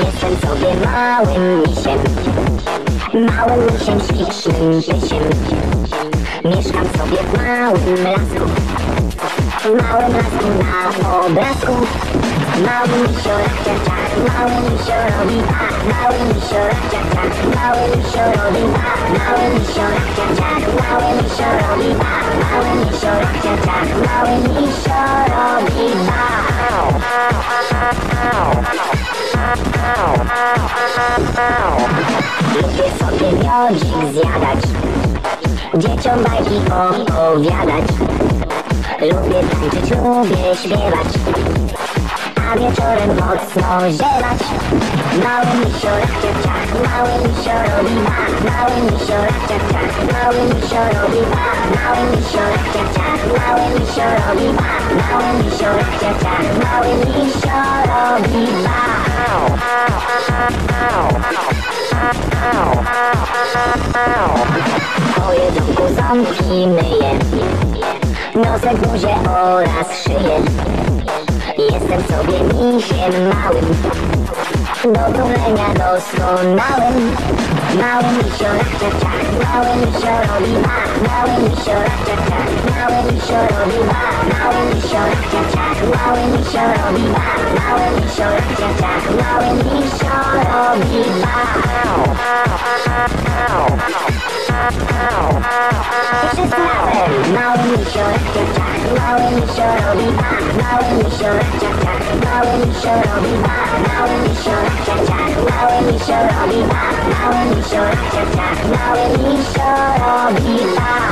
Jestem sobie małym misiem, małym misiem ślicznym pysiem. Mieszkam sobie w małym lasku, w małym lasku na obrazku. Mały misiorek ciach, mały misiorowi tak, mały misiorek ciach, mały misiorowi tak, mały misiorek ciach, mały misiorowi tak, mały misiorek ciach, mały misiorowi tak. Lubię sobie miodzik zjadać, dzieciom bajki opowiadać. Lubię tańczyć, lubię śpiewać, a wieczorem mocno ziewać. Mały misiorek ciach, mały misiorowi tak, mały misiorek ciach, mały misiorowi tak, mały misiorek ciach, mały misiorowi tak, mały misiorek ciach, mały misiorowi tak. Po jedzonku ząbki myję, nosek, buzię oraz szyję. Jestem sobie misiem małym, do tulenia doskonałym. Mały misiorek ciach, mały misiorowi tak, mały misiorek ciach, mały misiorowi tak, mały misiorek ciach, mały misiorowi tak, mały misiorek ciach, mały misiorowi tak. I wszyscy razem! Mały misiorek ciach, mały misiorowi tak, mały misiorek ciach, mały misiorowi tak, mały misiorek ciach, mały misiorowi tak, mały misiorek ciach, mały misiorowi tak.